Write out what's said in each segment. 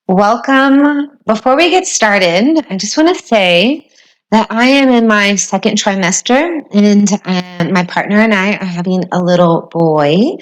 Welcome. Before we get started, I just want to say that I am in my second trimester and my partner and I are having a little boy.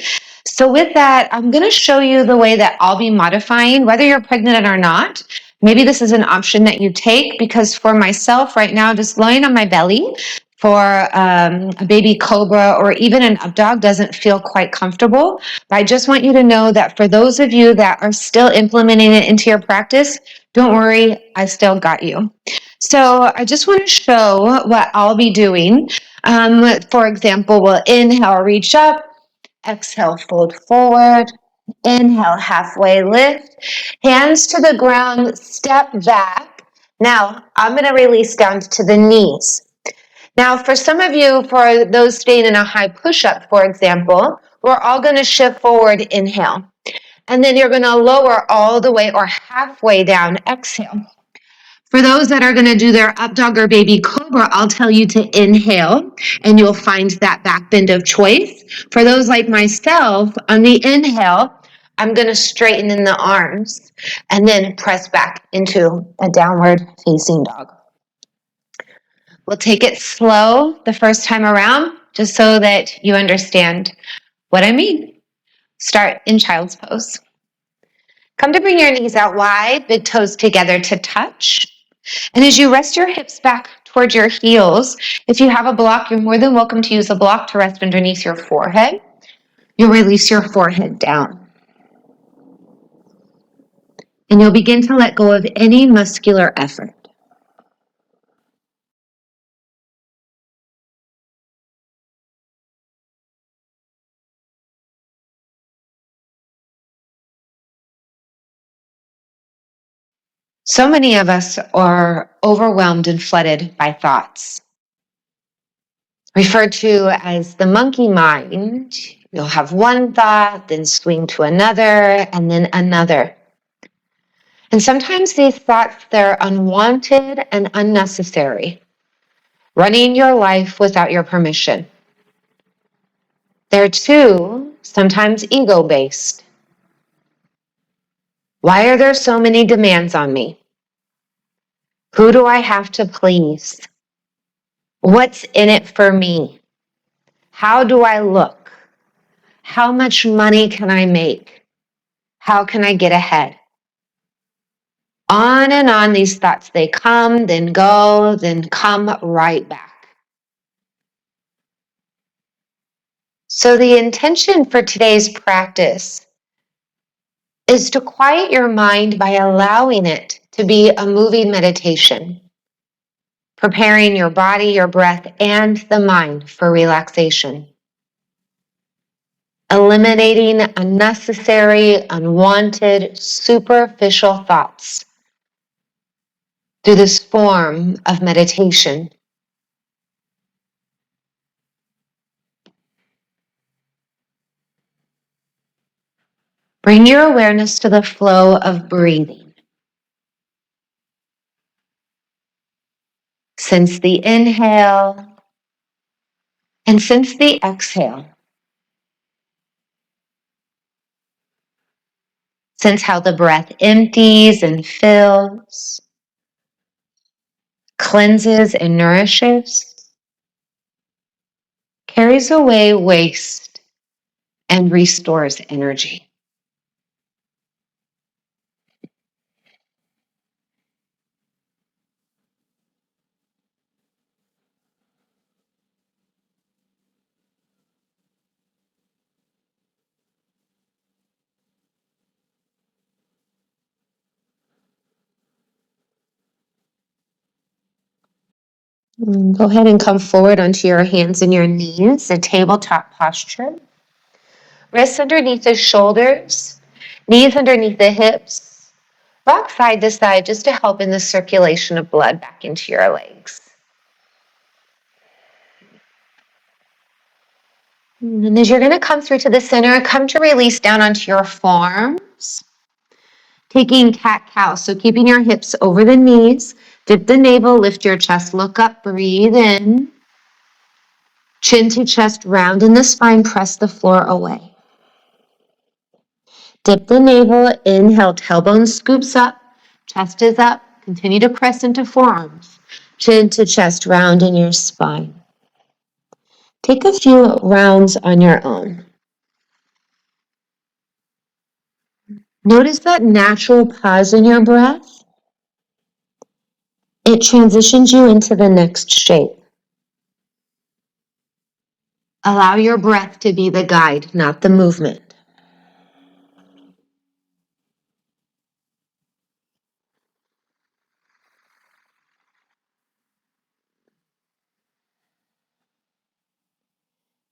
So with that, I'm going to show you the way that I'll be modifying, whether you're pregnant or not. Maybe this is an option that you take because for myself right now, just lying on my belly for a baby cobra or even an up dog doesn't feel quite comfortable. But I just want you to know that for those of you that are still implementing it into your practice, don't worry, I still got you. So I just want to show what I'll be doing. For example, we'll inhale, reach up, exhale, fold forward, inhale, halfway lift, hands to the ground, step back. Now I'm going to release down to the knees. Now, for some of you, for those staying in a high push-up, for example, we're all going to shift forward, inhale. And then you're going to lower all the way or halfway down, exhale. For those that are going to do their up dog or baby cobra, I'll tell you to inhale, and you'll find that back bend of choice. For those like myself, on the inhale, I'm going to straighten in the arms and then press back into a downward facing dog. We'll take it slow the first time around, just so that you understand what I mean. Start in child's pose. Come to bring your knees out wide, big toes together to touch. And as you rest your hips back towards your heels, if you have a block, you're more than welcome to use a block to rest underneath your forehead. You'll release your forehead down. And you'll begin to let go of any muscular effort. So many of us are overwhelmed and flooded by thoughts. Referred to as the monkey mind. You'll have one thought, then swing to another, and then another. And sometimes these thoughts, they're unwanted and unnecessary, running your life without your permission. They're too, sometimes ego-based. Why are there so many demands on me? Who do I have to please? What's in it for me? How do I look? How much money can I make? How can I get ahead? On and on these thoughts, they come, then go, then come right back. So the intention for today's practice is to quiet your mind by allowing it to be a moving meditation, preparing your body, your breath, and the mind for relaxation. Eliminating unnecessary, unwanted, superficial thoughts through this form of meditation. Bring your awareness to the flow of breathing. Sense the inhale and sense the exhale. Sense how the breath empties and fills, cleanses and nourishes, carries away waste, and restores energy. Go ahead and come forward onto your hands and your knees, a tabletop posture. Wrists underneath the shoulders, knees underneath the hips. Rock side to side just to help in the circulation of blood back into your legs. And as you're going to come through to the center, come to release down onto your forearms. Taking cat-cow, so keeping your hips over the knees. Dip the navel, lift your chest, look up, breathe in. Chin to chest, round in the spine, press the floor away. Dip the navel, inhale, tailbone scoops up, chest is up. Continue to press into forearms, chin to chest, round in your spine. Take a few rounds on your own. Notice that natural pause in your breath. It transitions you into the next shape. Allow your breath to be the guide, not the movement.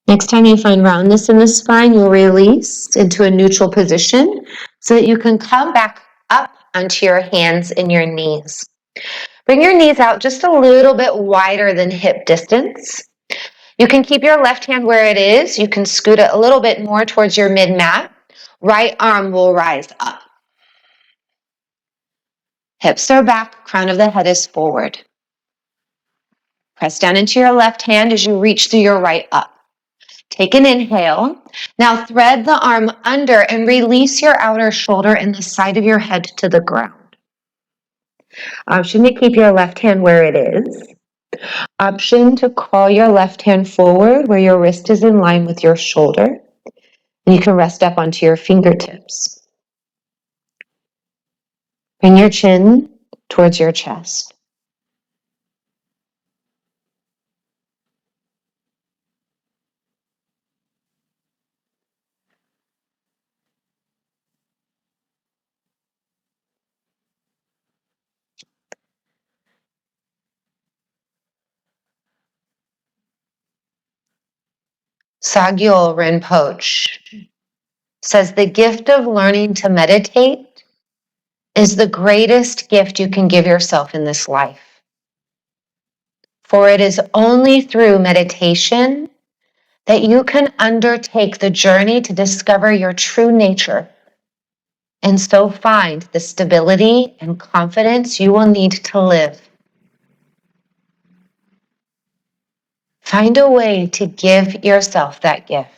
Next time you find roundness in the spine, you'll release into a neutral position so that you can come back up onto your hands and your knees. Bring your knees out just a little bit wider than hip distance. You can keep your left hand where it is. You can scoot it a little bit more towards your mid-mat. Right arm will rise up. Hips are back, crown of the head is forward. Press down into your left hand as you reach through your right up. Take an inhale. Now thread the arm under and release your outer shoulder and the side of your head to the ground. Option to keep your left hand where it is. Option to crawl your left hand forward where your wrist is in line with your shoulder. And you can rest up onto your fingertips. Bring your chin towards your chest. Sagyol Rinpoche says the gift of learning to meditate is the greatest gift you can give yourself in this life. For it is only through meditation that you can undertake the journey to discover your true nature and so find the stability and confidence you will need to live. Find a way to give yourself that gift.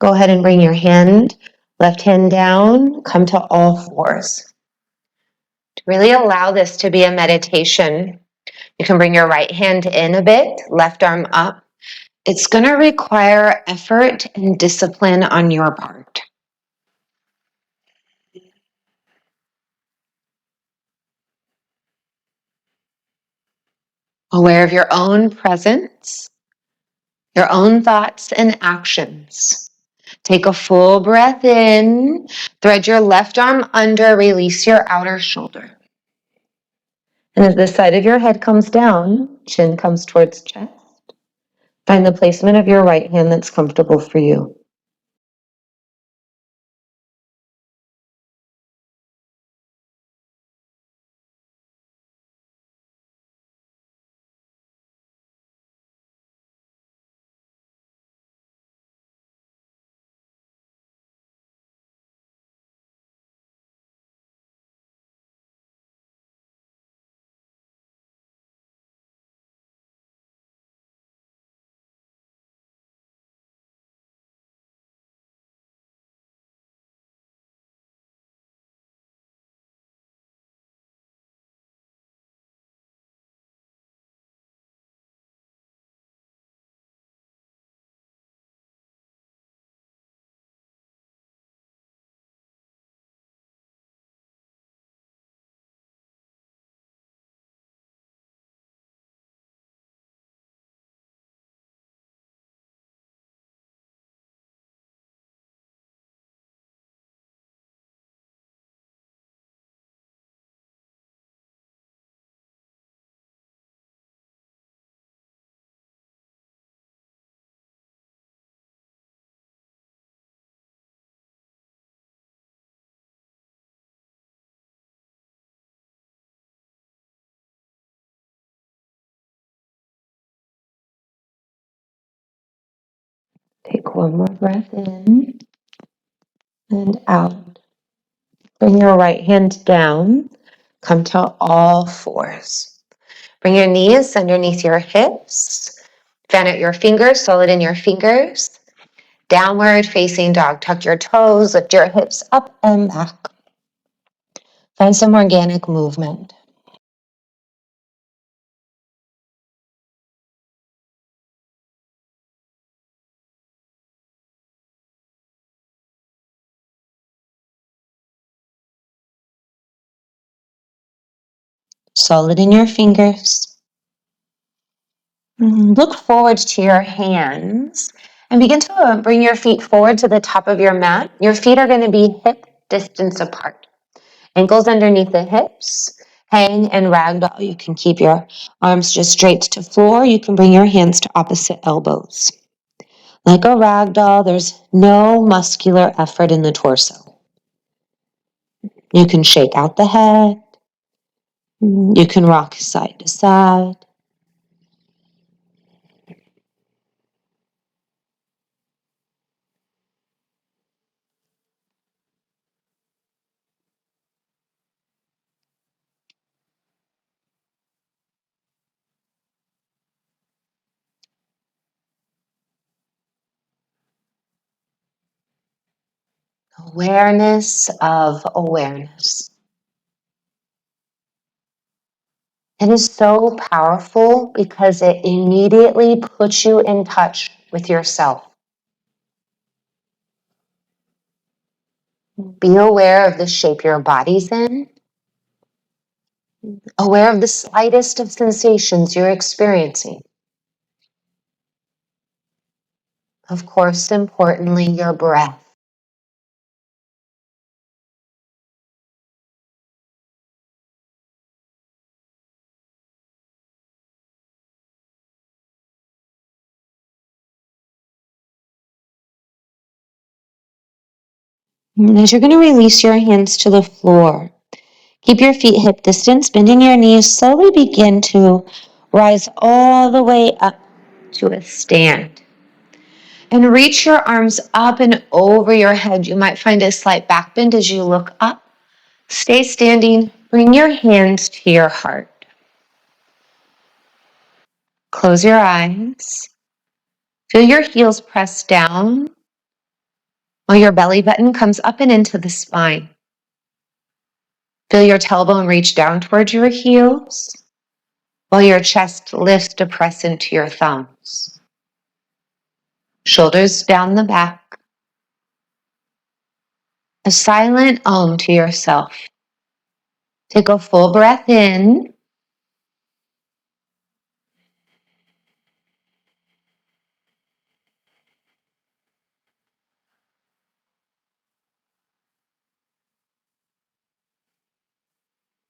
Go ahead and bring your left hand down, come to all fours. To really allow this to be a meditation, you can bring your right hand in a bit, left arm up. It's going to require effort and discipline on your part. Aware of your own presence, your own thoughts and actions. Take a full breath in, thread your left arm under, release your outer shoulder. And as the side of your head comes down, chin comes towards chest, find the placement of your right hand that's comfortable for you. Take one more breath in and out. Bring your right hand down. Come to all fours. Bring your knees underneath your hips. Fan out your fingers, solid in your fingers. Downward facing dog. Tuck your toes, lift your hips up and back. Find some organic movement. Solid in your fingers. Look forward to your hands and begin to bring your feet forward to the top of your mat. Your feet are going to be hip distance apart. Ankles underneath the hips. Hang and ragdoll. You can keep your arms just straight to floor. You can bring your hands to opposite elbows. Like a ragdoll, there's no muscular effort in the torso. You can shake out the head. You can rock side to side. Awareness of awareness. It is so powerful because it immediately puts you in touch with yourself. Be aware of the shape your body's in. Aware of the slightest of sensations you're experiencing. Of course, importantly, your breath. And as you're going to release your hands to the floor, keep your feet hip distance, bending your knees, slowly begin to rise all the way up to a stand. And reach your arms up and over your head. You might find a slight back bend as you look up. Stay standing. Bring your hands to your heart. Close your eyes. Feel your heels press down while your belly button comes up and into the spine. Feel your tailbone reach down towards your heels while your chest lifts to press into your thumbs. Shoulders down the back. A silent om to yourself. Take a full breath in.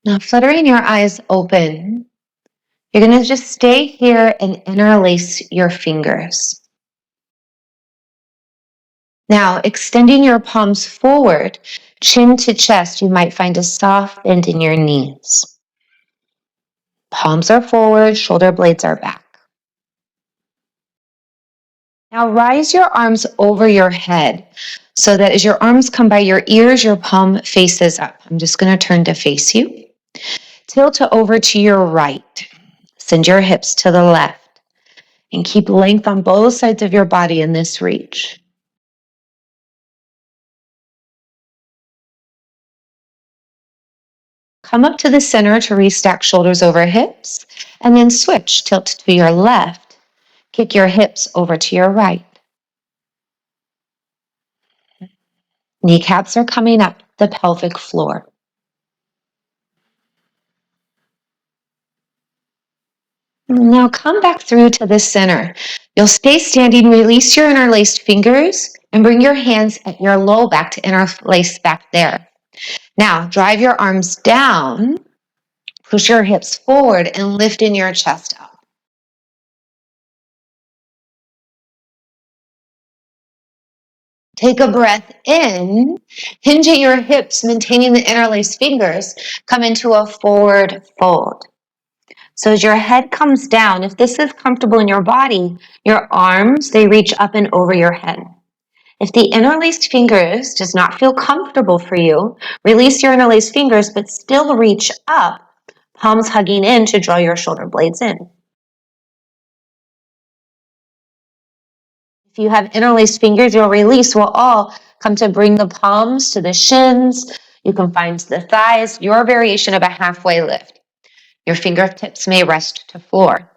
Now, fluttering your eyes open, you're going to just stay here and interlace your fingers. Now, extending your palms forward, chin to chest, you might find a soft bend in your knees. Palms are forward, shoulder blades are back. Now, rise your arms over your head so that as your arms come by your ears, your palm faces up. I'm just going to turn to face you. Tilt over to your right. Send your hips to the left. And keep length on both sides of your body in this reach. Come up to the center to restack shoulders over hips, and then switch. Tilt to your left. Kick your hips over to your right. Kneecaps are coming up the pelvic floor. Now come back through to the center. You'll stay standing, release your interlaced fingers, and bring your hands at your low back to interlace back there. Now drive your arms down, push your hips forward, and lift in your chest up. Take a breath in, hinge at your hips, maintaining the interlaced fingers. Come into a forward fold. So as your head comes down, if this is comfortable in your body, your arms, they reach up and over your head. If the interlaced fingers does not feel comfortable for you, release your interlaced fingers, but still reach up, palms hugging in to draw your shoulder blades in. If you have interlaced fingers, your release will all come to bring the palms to the shins. You can find the thighs, your variation of a halfway lift. Your fingertips may rest to floor,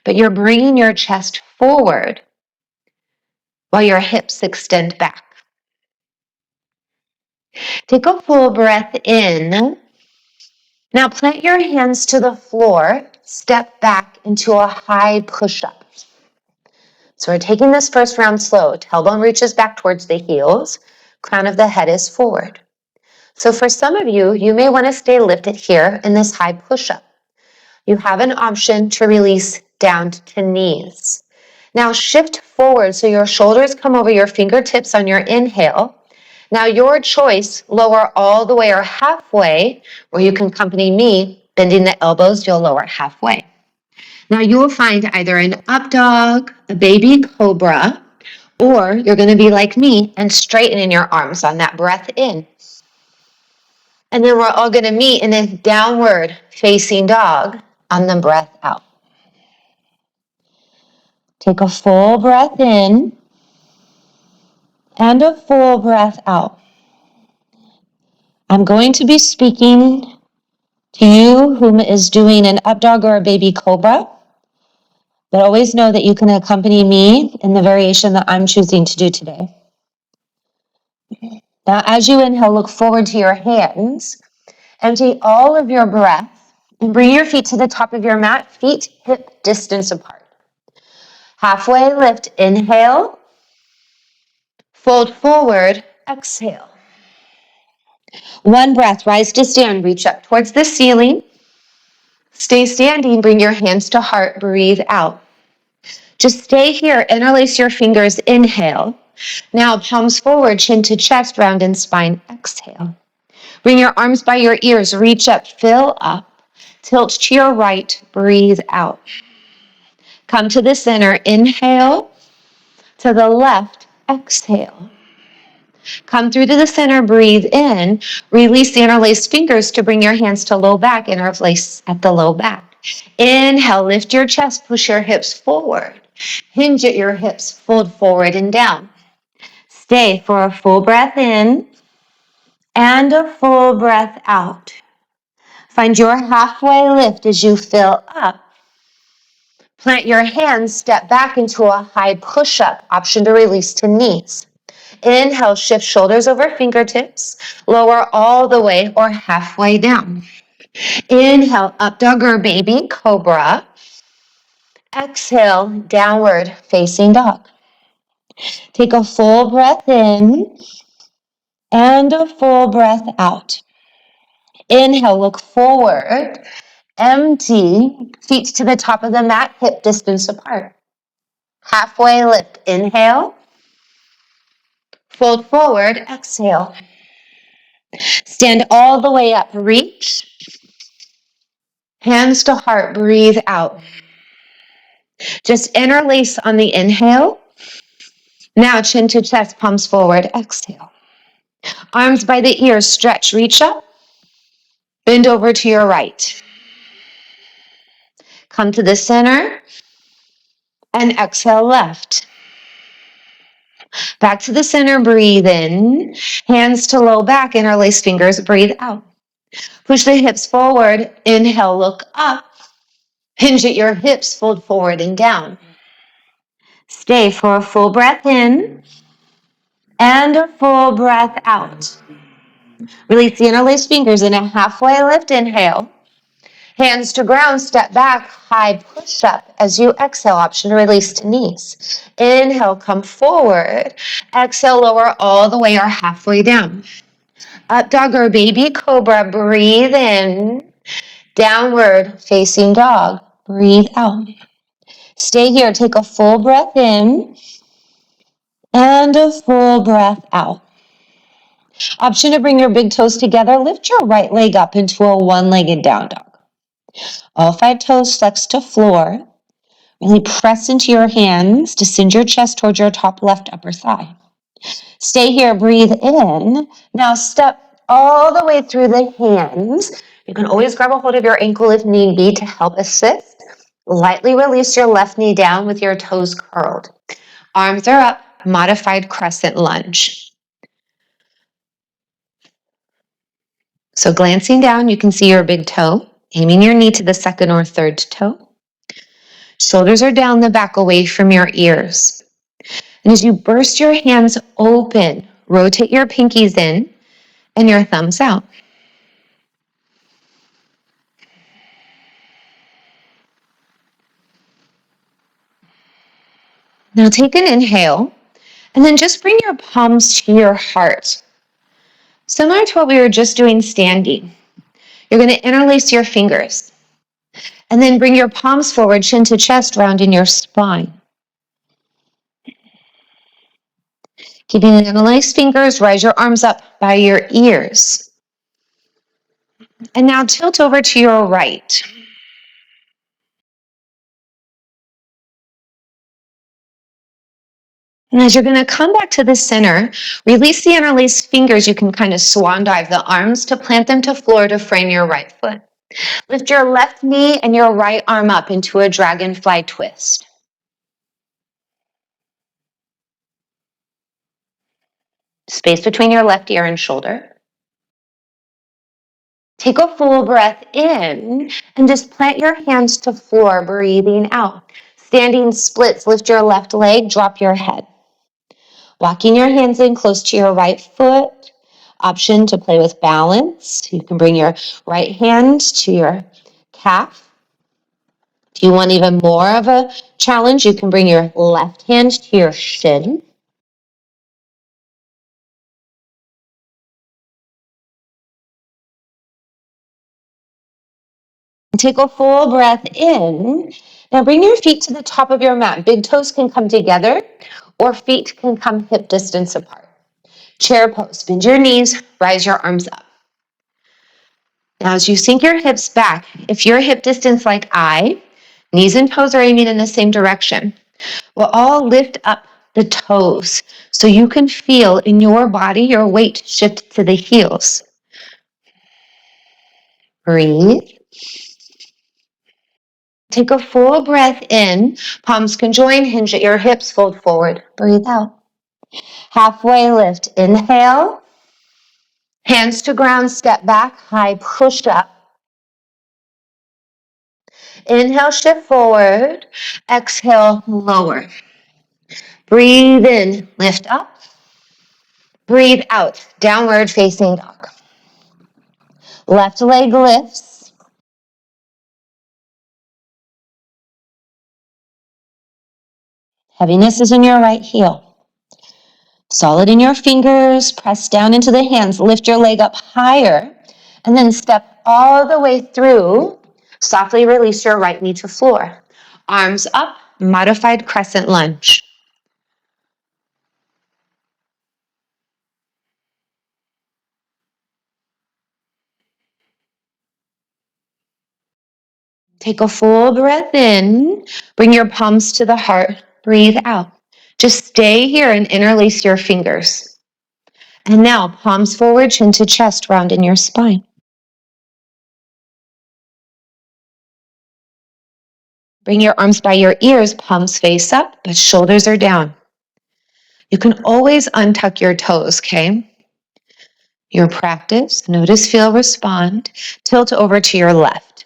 but you're bringing your chest forward while your hips extend back. Take a full breath in. Now plant your hands to the floor, step back into a high push-up. So we're taking this first round slow. Tailbone reaches back towards the heels, crown of the head is forward. So for some of you, you may want to stay lifted here in this high push-up. You have an option to release down to knees. Now shift forward so your shoulders come over your fingertips on your inhale. Now your choice, lower all the way or halfway, or you can accompany me, bending the elbows, you'll lower halfway. Now you will find either an up dog, a baby cobra, or you're going to be like me and straightening your arms on that breath in. And then we're all going to meet in a downward facing dog on the breath out. Take a full breath in and a full breath out. I'm going to be speaking to you whom is doing an up dog or a baby cobra, but always know that you can accompany me in the variation that I'm choosing to do today. Now, as you inhale, look forward to your hands. Empty all of your breath and bring your feet to the top of your mat, feet hip distance apart. Halfway lift, inhale. Fold forward, exhale. One breath, rise to stand, reach up towards the ceiling. Stay standing, bring your hands to heart, breathe out. Just stay here, interlace your fingers, inhale. Now palms forward, chin to chest, round in spine, exhale. Bring your arms by your ears, reach up, fill up. Tilt to your right, breathe out. Come to the center, inhale. To the left, exhale. Come through to the center, breathe in. Release the interlaced fingers to bring your hands to low back, interlace at the low back. Inhale, lift your chest, push your hips forward. Hinge at your hips, fold forward and down. Stay for a full breath in and a full breath out. Find your halfway lift as you fill up. Plant your hands, step back into a high push-up, option to release to knees. Inhale, shift shoulders over fingertips, lower all the way or halfway down. Inhale, up dog or baby cobra. Exhale, downward facing dog. Take a full breath in and a full breath out. Inhale, look forward. Empty, feet to the top of the mat, hip distance apart. Halfway lift, inhale. Fold forward, exhale. Stand all the way up, reach. Hands to heart, breathe out. Just interlace on the inhale. Now chin to chest, palms forward, exhale. Arms by the ears, stretch, reach up. Bend over to your right. Come to the center and exhale left. Back to the center, breathe in. Hands to low back, interlace fingers, breathe out. Push the hips forward, inhale, look up. Hinge at your hips, fold forward and down. Stay for a full breath in and a full breath out. Release the interlaced fingers in a halfway lift, inhale. Hands to ground, step back, high push up. As you exhale, option to release to knees. Inhale, come forward. Exhale, lower all the way or halfway down. Up dog or baby cobra, breathe in. Downward facing dog, breathe out. Stay here, take a full breath in and a full breath out. Option to bring your big toes together, lift your right leg up into a one-legged down dog. All 5 toes flex to floor. Really press into your hands to send your chest towards your top left upper thigh. Stay here, breathe in. Now step all the way through the hands. You can always grab a hold of your ankle if need be to help assist. Lightly release your left knee down with your toes curled. Arms are up, modified crescent lunge. So glancing down, you can see your big toe, aiming your knee to the second or third toe. Shoulders are down the back away from your ears. And as you burst your hands open, rotate your pinkies in and your thumbs out. Now take an inhale, and then just bring your palms to your heart. Similar to what we were just doing standing. You're going to interlace your fingers, and then bring your palms forward, chin to chest, rounding your spine. Keeping the interlaced fingers, rise your arms up by your ears. And now tilt over to your right. And as you're going to come back to the center, release the interlaced fingers. You can kind of swan dive the arms to plant them to floor to frame your right foot. Lift your left knee and your right arm up into a dragonfly twist. Space between your left ear and shoulder. Take a full breath in and just plant your hands to floor, breathing out. Standing splits, lift your left leg, drop your head. Walking your hands in close to your right foot. Option to play with balance. You can bring your right hand to your calf. If you want even more of a challenge, you can bring your left hand to your shin. Take a full breath in. Now bring your feet to the top of your mat. Big toes can come together or feet can come hip distance apart. Chair pose. Bend your knees, rise your arms up. Now as you sink your hips back, if you're hip distance like I, knees and toes are aiming in the same direction. We'll all lift up the toes so you can feel in your body your weight shift to the heels. Breathe. Take a full breath in. Palms can join, hinge at your hips, fold forward. Breathe out. Halfway lift. Inhale. Hands to ground, step back, high push up. Inhale, shift forward. Exhale, lower. Breathe in, lift up. Breathe out, downward facing dog. Left leg lifts. Heaviness is in your right heel. Solid in your fingers, press down into the hands, lift your leg up higher, and then step all the way through. Softly release your right knee to floor. Arms up, modified crescent lunge. Take a full breath in, bring your palms to the heart, breathe out. Just stay here and interlace your fingers. And now, palms forward, chin to chest, round in your spine. Bring your arms by your ears, palms face up, but shoulders are down. You can always untuck your toes, okay? Your practice, notice, feel, respond. Tilt over to your left.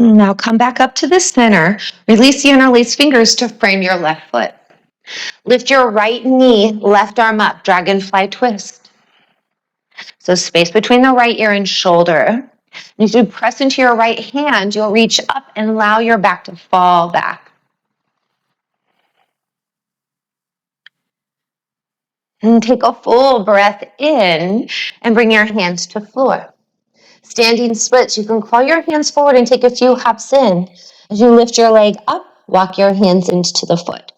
Now come back up to the center. Release the interlaced fingers to frame your left foot. Lift your right knee, left arm up, dragonfly twist. So space between the right ear and shoulder. And as you press into your right hand, you'll reach up and allow your back to fall back. And take a full breath in and bring your hands to floor. Standing splits, you can claw your hands forward and take a few hops in. As you lift your leg up, walk your hands into the foot.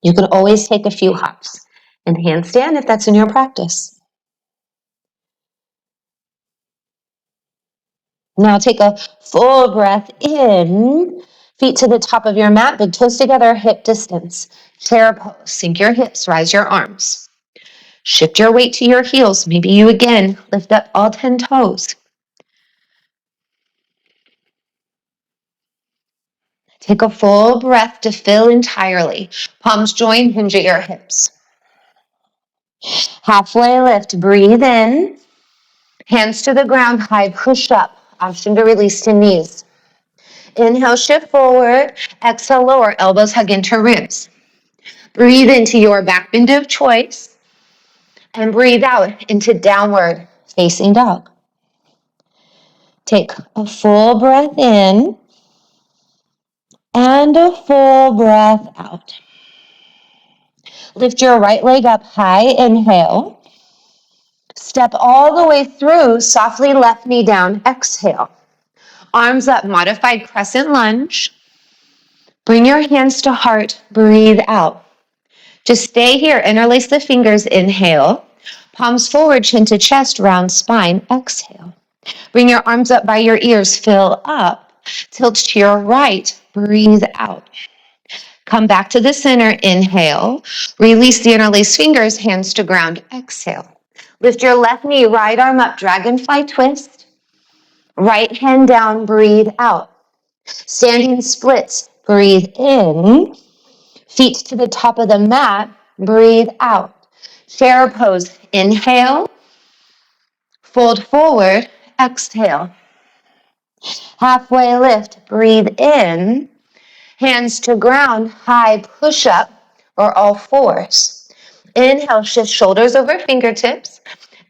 You can always take a few hops and handstand if that's in your practice. Now take a full breath in, feet to the top of your mat, big toes together, hip distance. Chair pose, sink your hips, rise your arms. Shift your weight to your heels. Maybe you again lift up all 10 toes. Take a full breath to fill entirely. Palms join, hinge at your hips. Halfway lift, breathe in. Hands to the ground, high push up. Option to release to knees. Inhale, shift forward. Exhale, lower, elbows hug into ribs. Breathe into your back bend of choice. And breathe out into downward facing dog. Take a full breath in. And a full breath out. Lift your right leg up high, inhale. Step all the way through, softly left knee down, exhale. Arms up, modified crescent lunge. Bring your hands to heart, breathe out. Just stay here, interlace the fingers, inhale. Palms forward, chin to chest, round spine, exhale. Bring your arms up by your ears, fill up. Tilt to your right, breathe out. Come back to the center, inhale. Release the interlaced fingers, hands to ground, exhale. Lift your left knee, right arm up, dragonfly twist. Right hand down, breathe out. Standing splits, breathe in. Feet to the top of the mat, breathe out. Chair pose, inhale. Fold forward, exhale. Halfway lift, breathe in. Hands to ground, high push up or all fours. Inhale, shift shoulders over fingertips.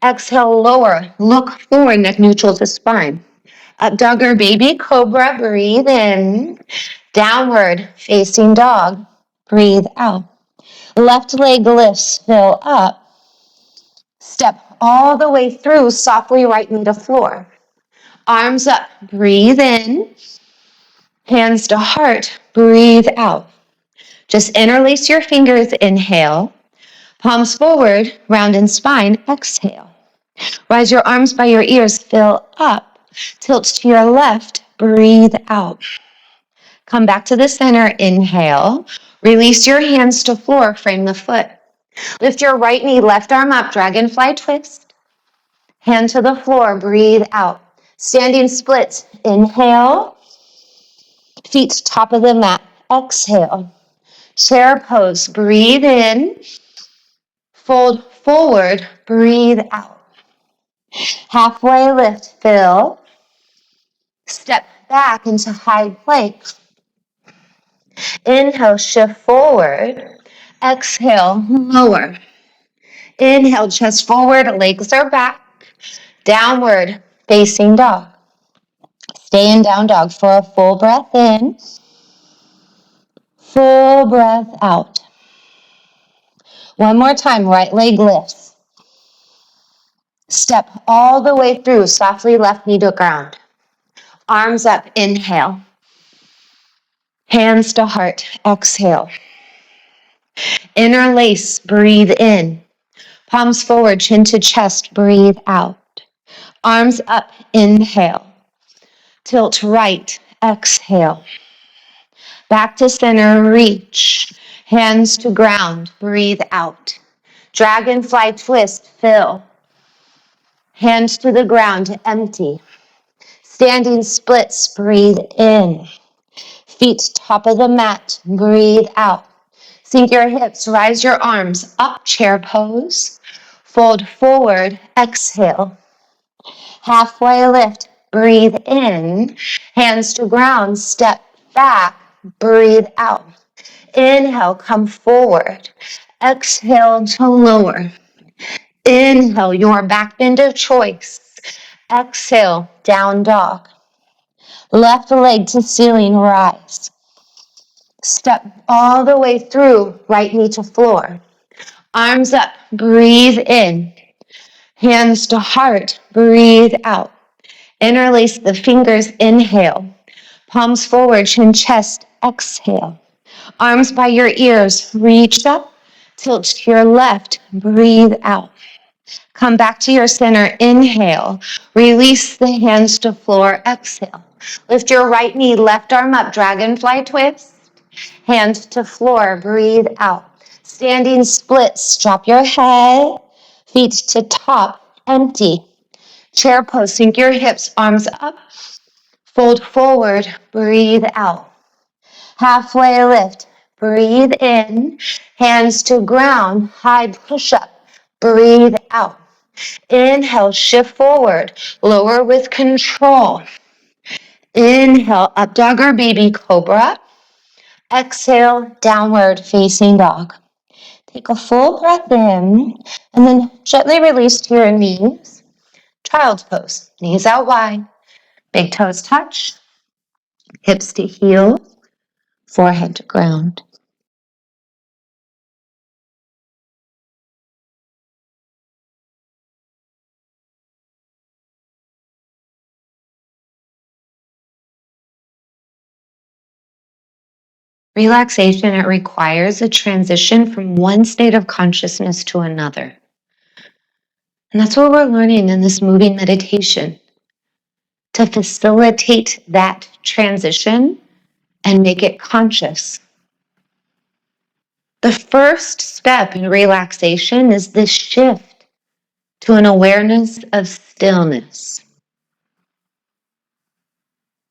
Exhale, lower, look forward, neck neutral to spine. Up dog or baby cobra, breathe in. Downward facing dog, breathe out. Left leg lifts, fill up. Step all the way through, softly right knee to floor. Arms up, breathe in. Hands to heart, breathe out. Just interlace your fingers, inhale. Palms forward, round in spine, exhale. Rise your arms by your ears, fill up. Tilt to your left, breathe out. Come back to the center, inhale. Release your hands to floor, frame the foot. Lift your right knee, left arm up, dragonfly twist. Hand to the floor, breathe out. Standing splits, inhale. Feet top of the mat, exhale. Chair pose, breathe in. Fold forward, breathe out. Halfway lift, fill. Step back into high plank. Inhale, shift forward. Exhale, lower. Inhale, chest forward, legs are back. Downward facing dog. Stay in down dog for a full breath in. Full breath out. One more time, right leg lifts. Step all the way through, softly left knee to ground. Arms up, inhale. Hands to heart, exhale. Interlace, breathe in. Palms forward, chin to chest, breathe out. Arms up, inhale. Tilt right, exhale. Back to center, reach. Hands to ground, breathe out. Dragonfly twist, fill. Hands to the ground, empty. Standing splits, breathe in. Feet top of the mat, breathe out. Sink your hips, rise your arms up, chair pose. Fold forward, exhale. Halfway lift, breathe in. Hands to ground, step back, breathe out. Inhale, come forward. Exhale to lower. Inhale, your back bend of choice. Exhale, down dog. Left leg to ceiling, rise. Step all the way through, right knee to floor. Arms up, breathe in. Hands to heart, breathe out. Interlace the fingers, inhale. Palms forward, chin, chest, exhale. Arms by your ears, reach up, tilt to your left, breathe out. Come back to your center, inhale. Release the hands to floor, exhale. Lift your right knee, left arm up, dragonfly twist. Hands to floor, breathe out. Standing splits, drop your head, feet to top, empty. Chair pose, sink your hips, arms up, fold forward, breathe out. Halfway lift, breathe in, hands to ground, high push up, breathe out. Inhale, shift forward, lower with control. Inhale, up dog or baby cobra. Exhale, downward facing dog. Take a full breath in and then gently release to your knees. Child's pose, knees out wide, big toes touch, hips to heel, forehead to ground. Relaxation, it requires a transition from one state of consciousness to another. And that's what we're learning in this moving meditation, to facilitate that transition and make it conscious. The first step in relaxation is this shift to an awareness of stillness.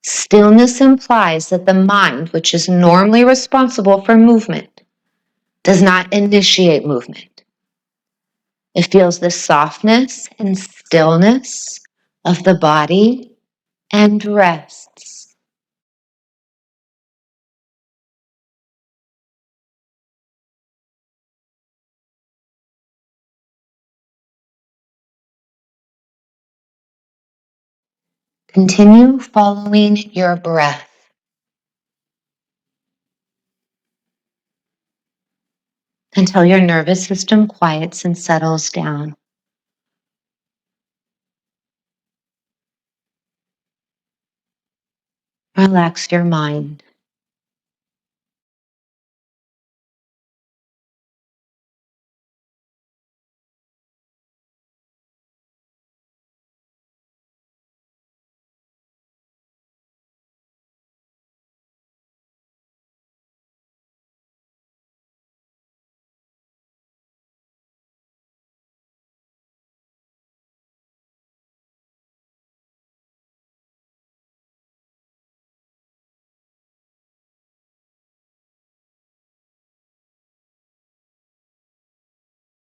Stillness implies that the mind, which is normally responsible for movement, does not initiate movement. It feels the softness and stillness of the body and rests. Continue following your breath. Until your nervous system quiets and settles down. Relax your mind.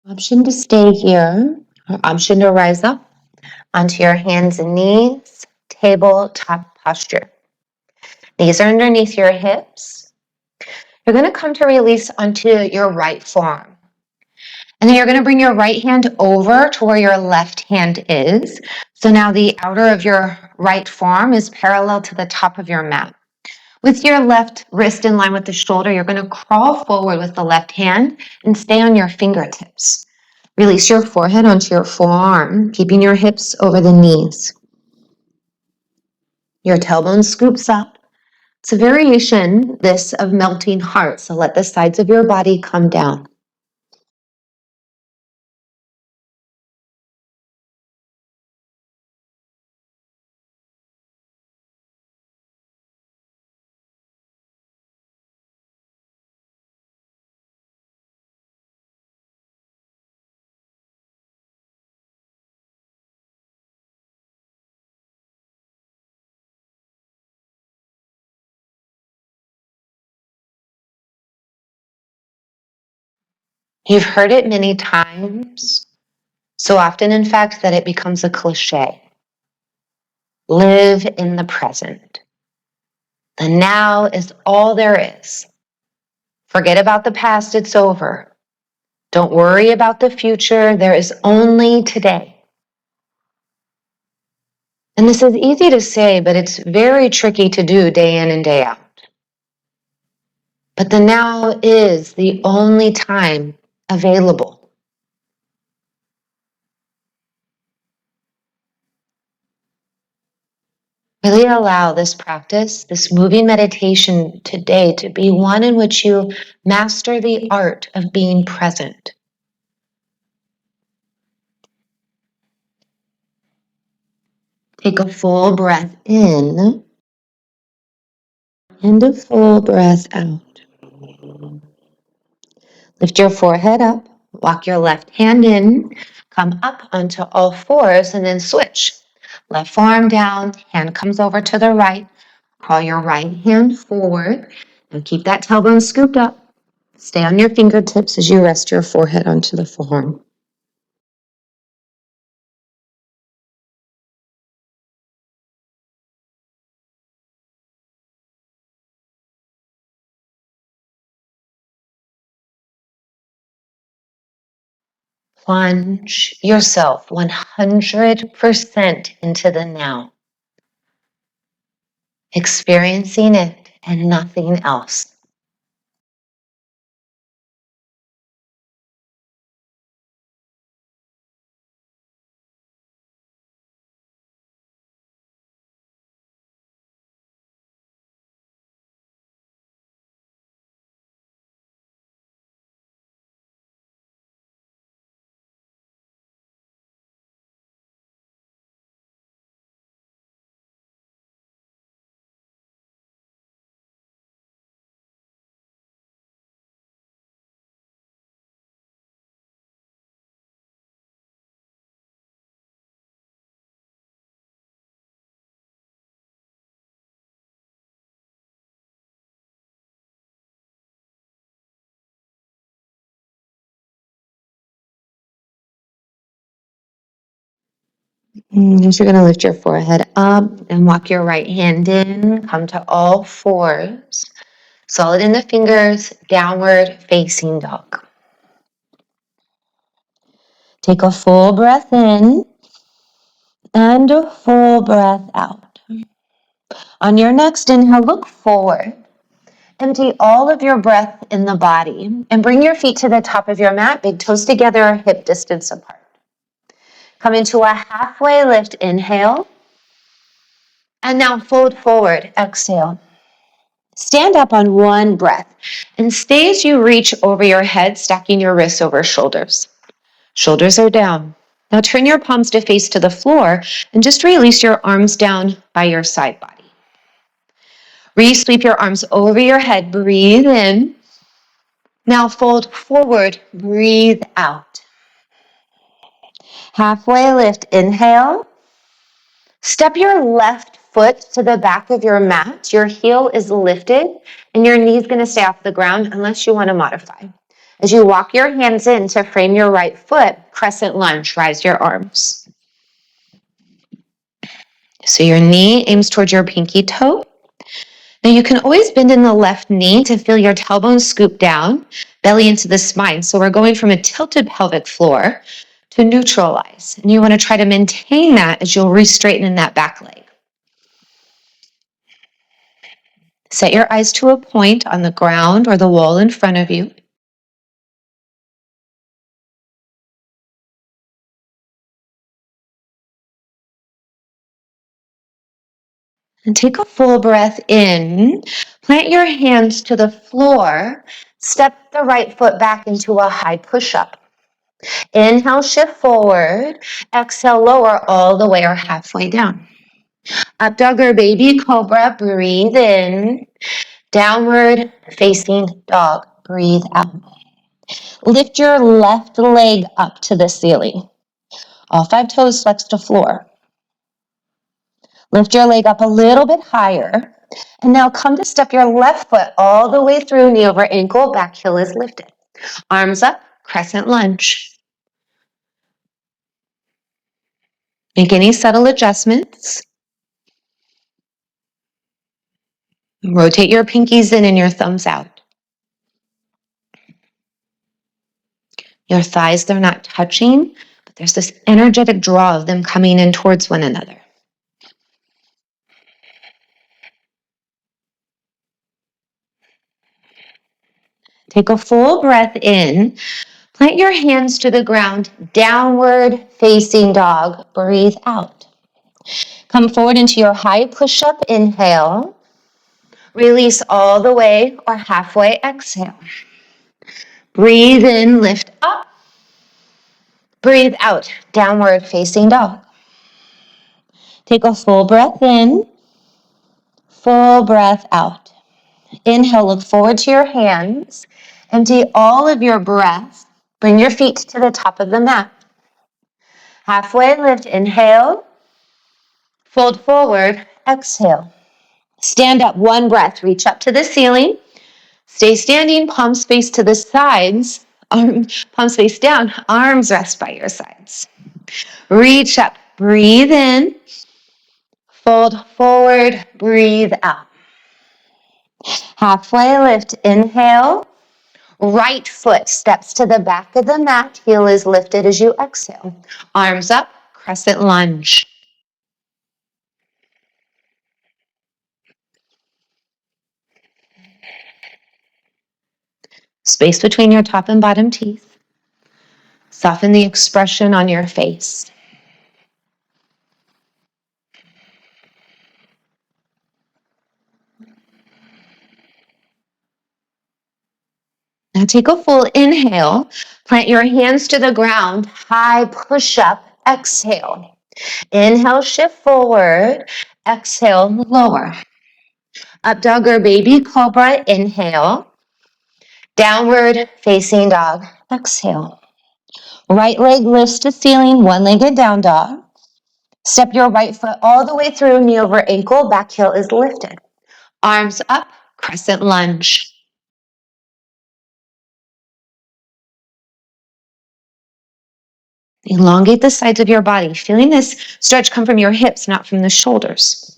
Option to stay here, or option to rise up onto your hands and knees, tabletop posture. Knees are underneath your hips. You're going to come to release onto your right forearm. And then you're going to bring your right hand over to where your left hand is. So now the outer of your right forearm is parallel to the top of your mat. With your left wrist in line with the shoulder, you're going to crawl forward with the left hand and stay on your fingertips. Release your forehead onto your forearm, keeping your hips over the knees. Your tailbone scoops up. It's a variation, this, of melting heart, so let the sides of your body come down. You've heard it many times, so often, in fact, that it becomes a cliche. Live in the present. The now is all there is. Forget about the past, it's over. Don't worry about the future, there is only today. And this is easy to say, but it's very tricky to do day in and day out. But the now is the only time available. Really allow this practice, this moving meditation today, to be one in which you master the art of being present. Take a full breath in and a full breath out. Lift your forehead up, walk your left hand in, come up onto all fours, and then switch. Left forearm down, hand comes over to the right. Crawl your right hand forward and keep that tailbone scooped up. Stay on your fingertips as you rest your forehead onto the forearm. Plunge yourself 100% into the now, experiencing it and nothing else. Next, you're going to lift your forehead up and walk your right hand in. Come to all fours. Solid in the fingers, downward facing dog. Take a full breath in and a full breath out. On your next inhale, look forward. Empty all of your breath in the body and bring your feet to the top of your mat, big toes together, hip distance apart. Come into a halfway lift, inhale. And now fold forward, exhale. Stand up on one breath and stay as you reach over your head, stacking your wrists over shoulders. Shoulders are down. Now turn your palms to face to the floor and just release your arms down by your side body. Re-sweep your arms over your head, breathe in. Now fold forward, breathe out. Halfway lift, inhale. Step your left foot to the back of your mat. Your heel is lifted and your knee is going to stay off the ground unless you want to modify. As you walk your hands in to frame your right foot, crescent lunge, rise your arms. So your knee aims towards your pinky toe. Now you can always bend in the left knee to feel your tailbone scoop down, belly into the spine. So we're going from a tilted pelvic floor to neutralize. And you want to try to maintain that as you'll re-straighten in that back leg. Set your eyes to a point on the ground or the wall in front of you. And take a full breath in. Plant your hands to the floor. Step the right foot back into a high push-up. Inhale, shift forward. Exhale, lower all the way or halfway down. Up dog or baby cobra, breathe in. Downward facing dog, breathe out. Lift your left leg up to the ceiling. All 5 toes flex to floor. Lift your leg up a little bit higher. And now come to step your left foot all the way through, knee over ankle, back heel is lifted. Arms up, crescent lunge. Make any subtle adjustments. Rotate your pinkies in and your thumbs out. Your thighs, they're not touching, but there's this energetic draw of them coming in towards one another. Take a full breath in. Plant your hands to the ground, downward facing dog. Breathe out. Come forward into your high push-up. Inhale. Release all the way or halfway. Exhale. Breathe in, lift up. Breathe out, downward facing dog. Take a full breath in, full breath out. Inhale, look forward to your hands. Empty all of your breath. Bring your feet to the top of the mat. Halfway lift, inhale. Fold forward, exhale. Stand up, one breath, reach up to the ceiling. Stay standing, palms face to the sides, palms face down, arms rest by your sides. Reach up, breathe in, fold forward, breathe out. Halfway lift, inhale. Right foot steps to the back of the mat, heel is lifted as you exhale. Arms up, crescent lunge. Space between your top and bottom teeth. Soften the expression on your face. Now take a full inhale. Plant your hands to the ground. High push up. Exhale. Inhale, shift forward. Exhale, lower. Up dog or baby cobra. Inhale. Downward facing dog. Exhale. Right leg lifts to ceiling. One-legged down dog. Step your right foot all the way through. Knee over ankle. Back heel is lifted. Arms up. Crescent lunge. Elongate the sides of your body. Feeling this stretch come from your hips, not from the shoulders.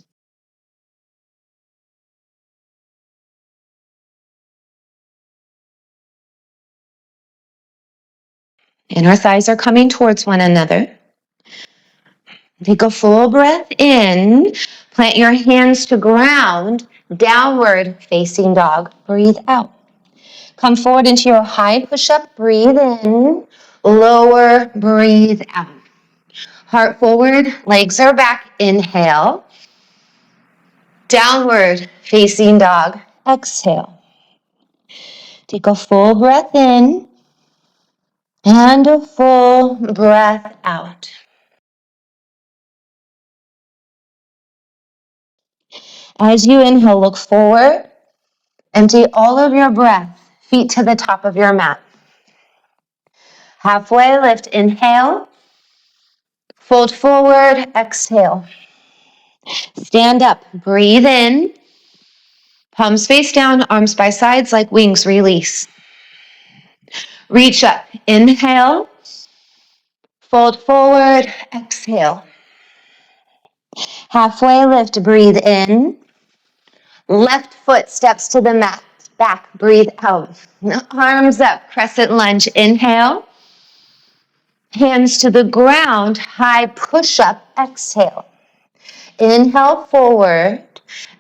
Inner thighs are coming towards one another. Take a full breath in. Plant your hands to ground. Downward facing dog. Breathe out. Come forward into your high push-up. Breathe in. Lower. Breathe out. Heart forward. Legs are back. Inhale. Downward facing dog. Exhale. Take a full breath in. And a full breath out. As you inhale, look forward. Empty all of your breath. Feet to the top of your mat. Halfway lift. Inhale. Fold forward. Exhale. Stand up. Breathe in. Palms face down. Arms by sides like wings. Release. Reach up. Inhale. Fold forward. Exhale. Halfway lift. Breathe in. Left foot steps to the mat. Back. Breathe out. Arms up. Crescent lunge. Inhale. Hands to the ground. High push up. Exhale. Inhale forward.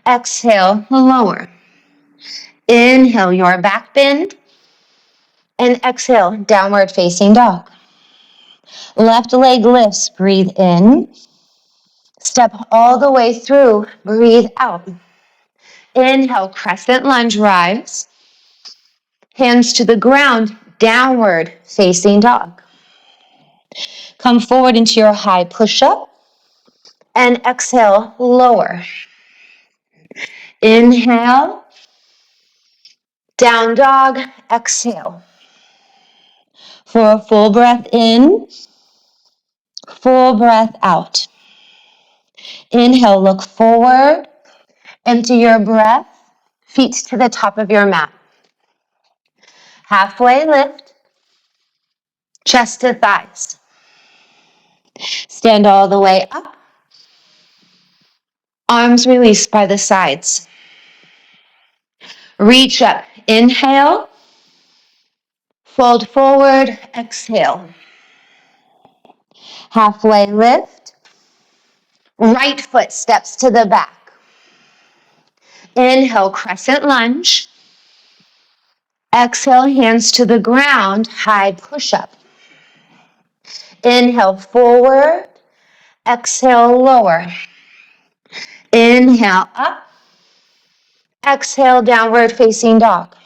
Exhale lower. Inhale your back bend. And exhale downward facing dog. Left leg lifts. Breathe in. Step all the way through. Breathe out. Inhale, crescent lunge, rise. Hands to the ground, downward facing dog. Come forward into your high push-up and exhale, lower. Inhale, down dog, exhale. For a full breath in, full breath out. Inhale, look forward, empty your breath, feet to the top of your mat. Halfway lift, chest to thighs. Stand all the way up. Arms released by the sides. Reach up. Inhale. Fold forward. Exhale. Halfway lift. Right foot steps to the back. Inhale, crescent lunge. Exhale, hands to the ground. High push-up. Inhale, forward. Exhale, lower. Inhale, up. Exhale, downward facing dog.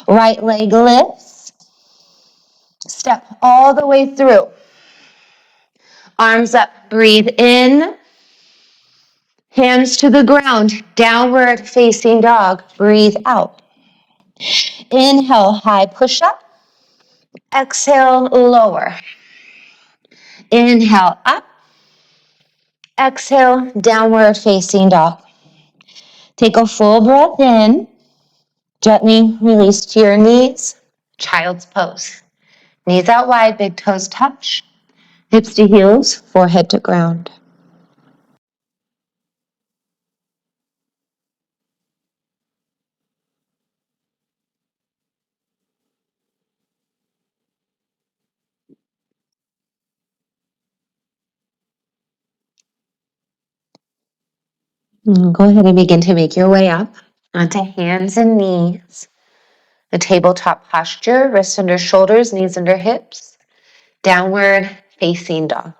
Right leg lifts. Step all the way through. Arms up, breathe in. Hands to the ground, downward facing dog. Breathe out. Inhale, high push up. Exhale, lower. Inhale, up. Exhale, downward facing dog. Take a full breath in. Gently release to your knees. Child's pose. Knees out wide, big toes touch. Hips to heels, forehead to ground. Go ahead and begin to make your way up onto hands and knees. A tabletop posture, wrists under shoulders, knees under hips. Downward facing dog.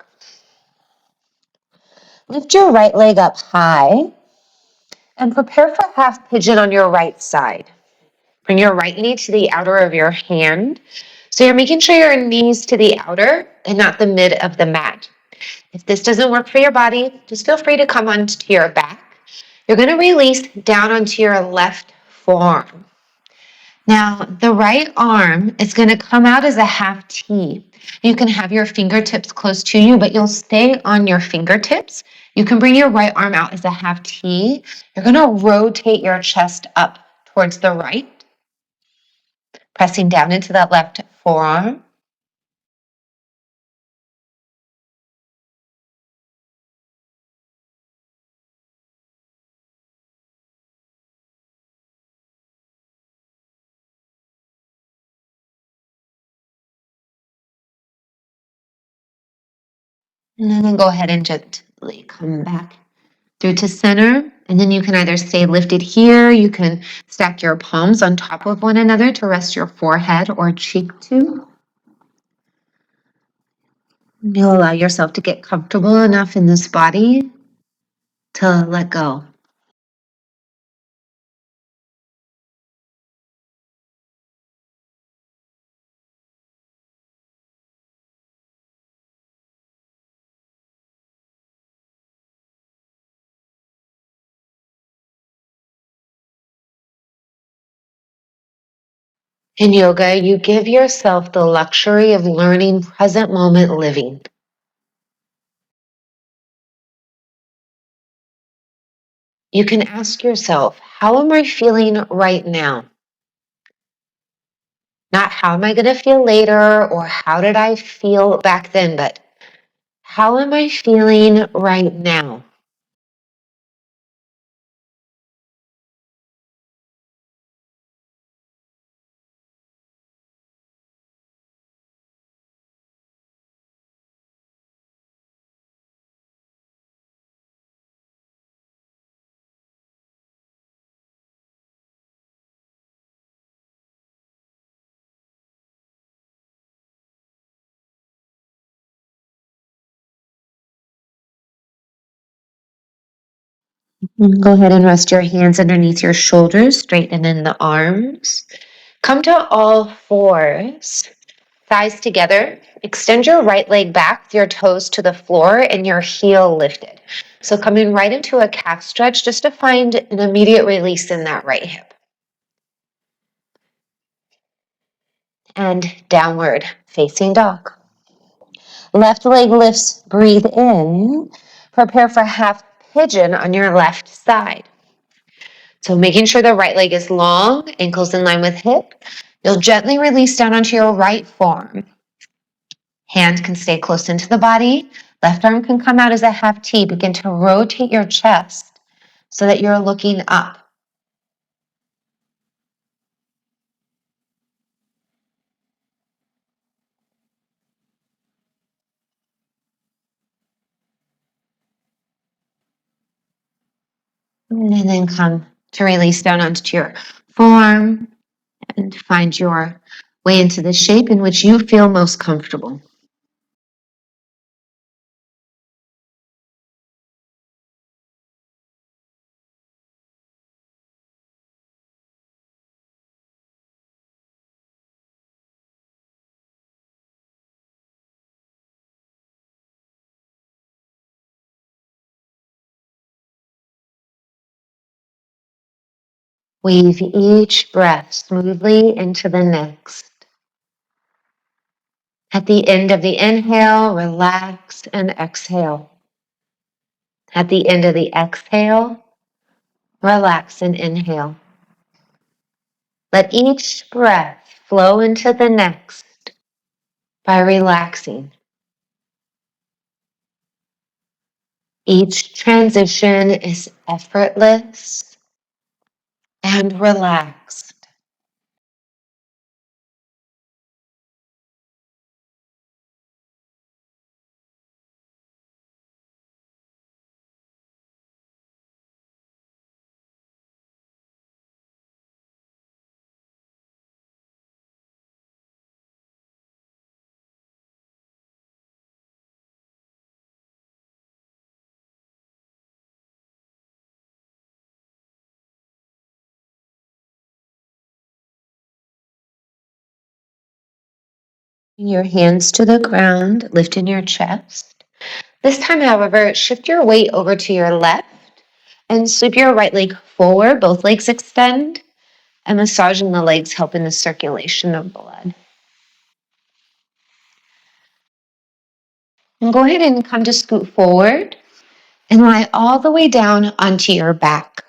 Lift your right leg up high and prepare for half pigeon on your right side. Bring your right knee to the outer of your hand. So you're making sure your knees to the outer and not the mid of the mat. If this doesn't work for your body, just feel free to come onto your back. You're going to release down onto your left forearm. Now, the right arm is going to come out as a half T. You can have your fingertips close to you, but you'll stay on your fingertips. You can bring your right arm out as a half T. You're going to rotate your chest up towards the right, pressing down into that left forearm. And then go ahead and gently come back through to center. And then you can either stay lifted here, you can stack your palms on top of one another to rest your forehead or cheek to. You'll allow yourself to get comfortable enough in this body to let go. In yoga, you give yourself the luxury of learning present moment living. You can ask yourself, how am I feeling right now? Not how am I going to feel later or how did I feel back then, but how am I feeling right now? Go ahead and rest your hands underneath your shoulders, straighten in the arms. Come to all fours, thighs together. Extend your right leg back with your toes to the floor and your heel lifted. So coming right into a calf stretch just to find an immediate release in that right hip. And downward facing dog. Left leg lifts, breathe in. Prepare for half pigeon on your left side. So making sure the right leg is long, ankles in line with hip. You'll gently release down onto your right forearm. Hand can stay close into the body. Left arm can come out as a half T. Begin to rotate your chest so that you're looking up. And then come to release down onto your forearm and find your way into the shape in which you feel most comfortable. Weave each breath smoothly into the next. At the end of the inhale, relax and exhale. At the end of the exhale, relax and inhale. Let each breath flow into the next by relaxing. Each transition is effortless and relaxed. Your hands to the ground, lifting your chest. This time, however, shift your weight over to your left and sweep your right leg forward. Both legs extend, and massaging the legs, helping the circulation of blood. And go ahead and come to scoot forward and lie all the way down onto your back.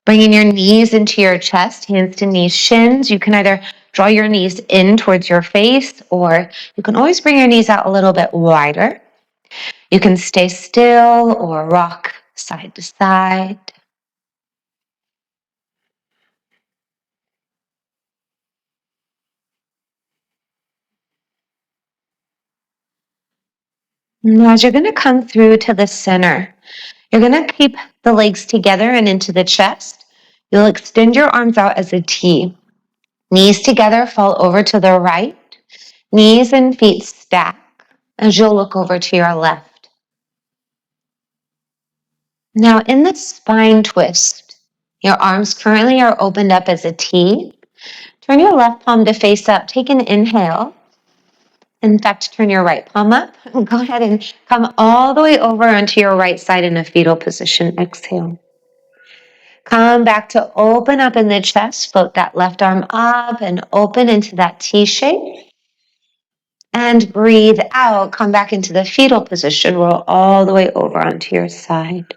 Bringing your knees into your chest, hands to knees, shins. You can either draw your knees in towards your face, or you can always bring your knees out a little bit wider. You can stay still or rock side to side. Now, as you're going to come through to the center, you're going to keep the legs together and into the chest. You'll extend your arms out as a T. Knees together, fall over to the right. Knees and feet stack as you'll look over to your left. Now, in the spine twist, your arms currently are opened up as a T. Turn your left palm to face up. Take an inhale. In fact, turn your right palm up. Go ahead and come all the way over onto your right side in a fetal position. Exhale. Come back to open up in the chest. Float that left arm up and open into that T shape. And breathe out. Come back into the fetal position. Roll all the way over onto your side.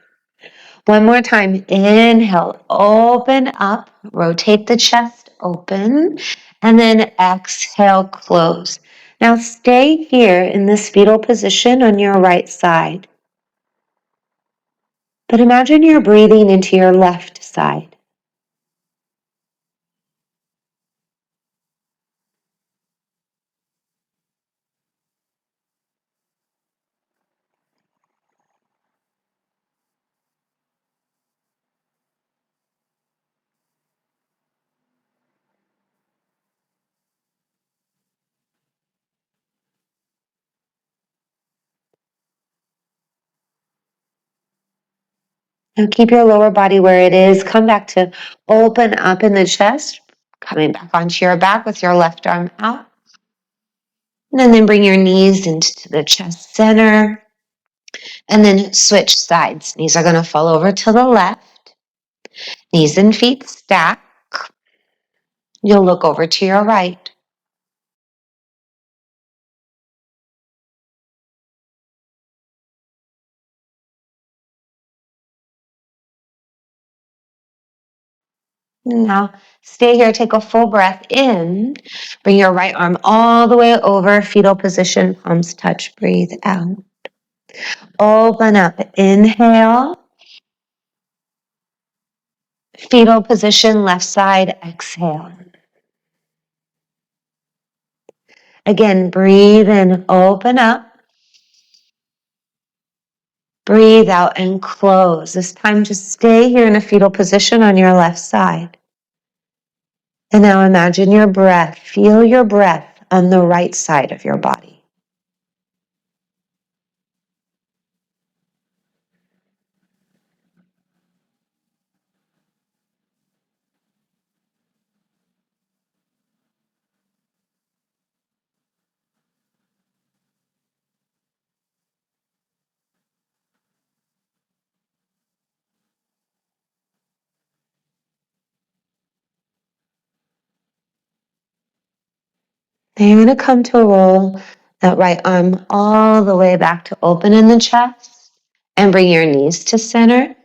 One more time. Inhale. Open up. Rotate the chest open. And then exhale. Close. Now stay here in this fetal position on your right side. But imagine you're breathing into your left side. Now keep your lower body where it is. Come back to open up in the chest. Coming back onto your back with your left arm out. And then bring your knees into the chest center. And then switch sides. Knees are going to fall over to the left. Knees and feet stack. You'll look over to your right. Now stay here, take a full breath in. Bring your right arm all the way over, fetal position, palms touch, breathe out. Open up, inhale. Fetal position, left side, exhale. Again, breathe in, open up. Breathe out and close. This time just stay here in a fetal position on your left side. And now imagine your breath. Feel your breath on the right side of your body. Then you're going to come to a roll that right arm all the way back to open in the chest and bring your knees to center.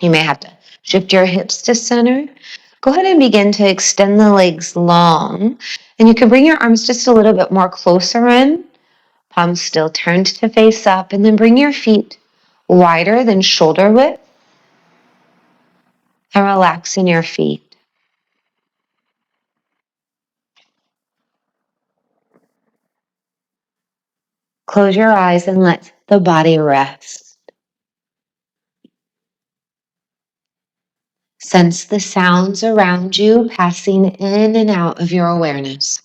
You may have to shift your hips to center. Go ahead and begin to extend the legs long. And you can bring your arms just a little bit more closer in. Palms still turned to face up. And then bring your feet wider than shoulder width. And relax in your feet. Close your eyes and let the body rest. Sense the sounds around you passing in and out of your awareness.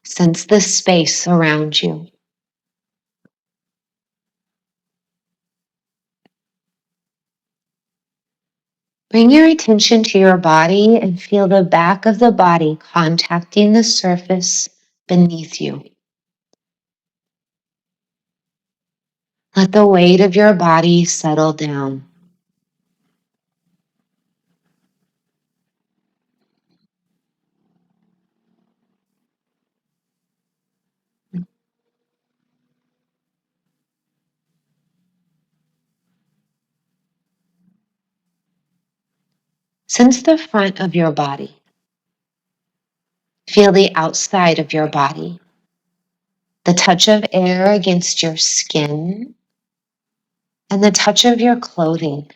Sense the space around you. Bring your attention to your body and feel the back of the body contacting the surface beneath you. Let the weight of your body settle down. Sense the front of your body. Feel the outside of your body. The touch of air against your skin and the touch of your clothing.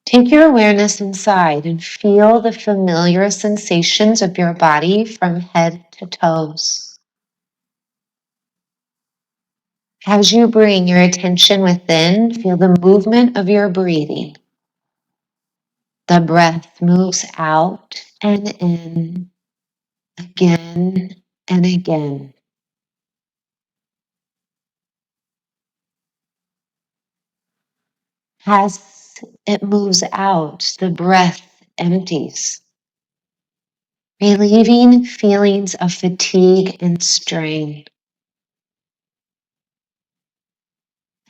Take your awareness inside and feel the familiar sensations of your body from head to toes. As you bring your attention within, feel the movement of your breathing. The breath moves out and in again and again. As it moves out, the breath empties, relieving feelings of fatigue and strain.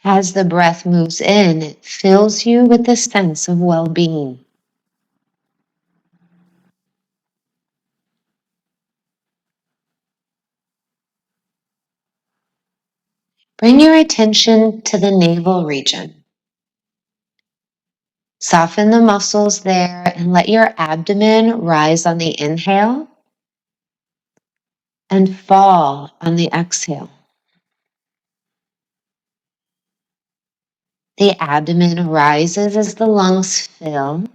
As the breath moves in, it fills you with a sense of well-being. Bring your attention to the navel region. Soften the muscles there and let your abdomen rise on the inhale and fall on the exhale. The abdomen rises as the lungs fill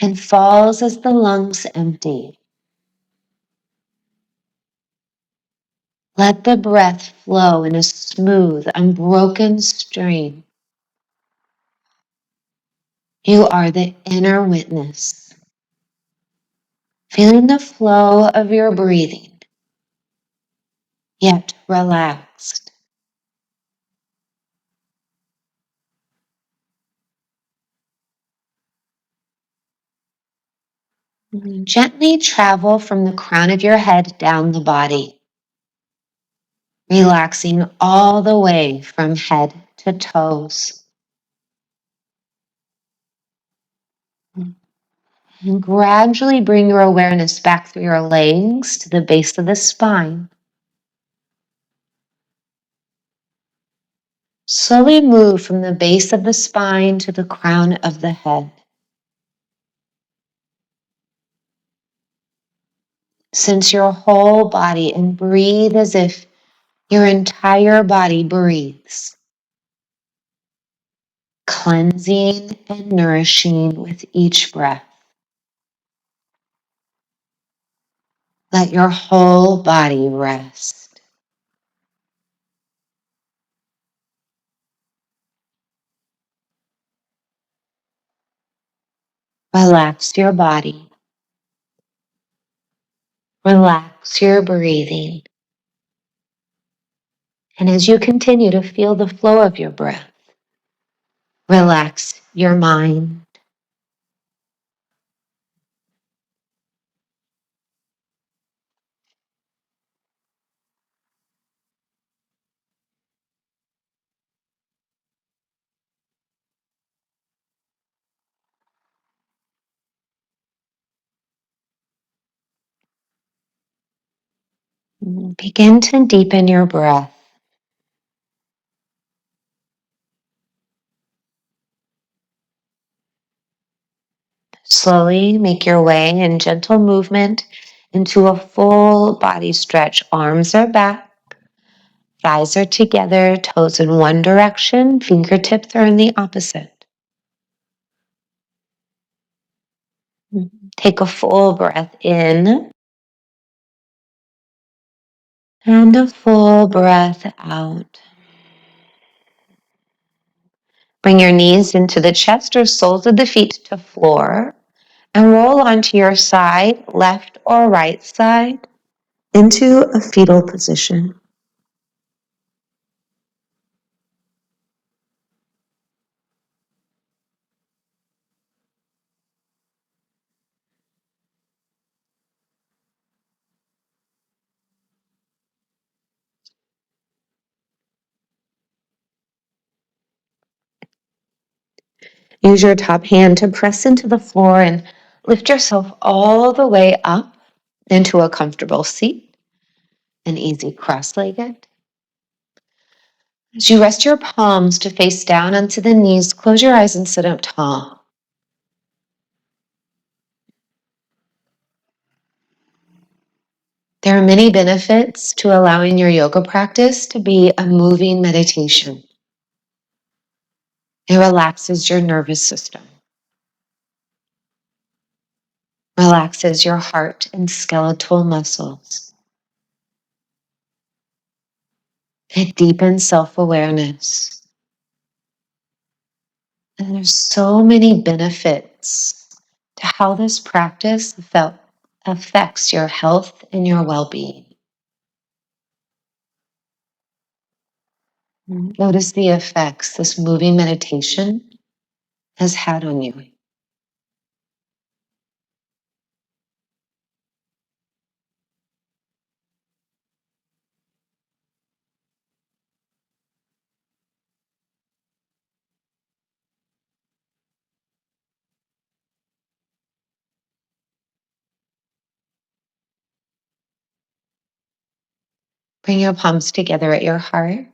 and falls as the lungs empty. Let the breath flow in a smooth, unbroken stream. You are the inner witness, feeling the flow of your breathing, yet relaxed. Gently travel from the crown of your head down the body, relaxing all the way from head to toes. And gradually bring your awareness back through your legs to the base of the spine. Slowly move from the base of the spine to the crown of the head. Sense your whole body and breathe as if your entire body breathes, cleansing and nourishing with each breath. Let your whole body rest. Relax your body. Relax your breathing. And as you continue to feel the flow of your breath, relax your mind. Begin to deepen your breath. Slowly make your way in gentle movement into a full body stretch. Arms are back, thighs are together, toes in one direction, fingertips are in the opposite. Take a full breath in and a full breath out. Bring your knees into the chest or soles of the feet to floor and roll onto your side, left or right side, into a fetal position. Use your top hand to press into the floor and lift yourself all the way up into a comfortable seat, an easy cross-legged. As you rest your palms to face down onto the knees, close your eyes and sit up tall. There are many benefits to allowing your yoga practice to be a moving meditation. It relaxes your nervous system, relaxes your heart and skeletal muscles. It deepens self-awareness. And there's so many benefits to how this practice affects your health and your well-being. Notice the effects this moving meditation has had on you. Bring your palms together at your heart.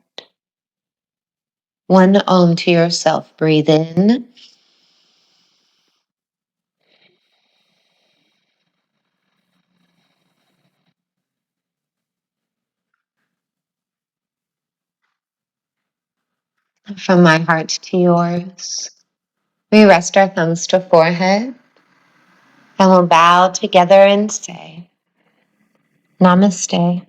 One Om to yourself. Breathe in. From my heart to yours. We rest our thumbs to forehead. And we'll bow together and say, Namaste.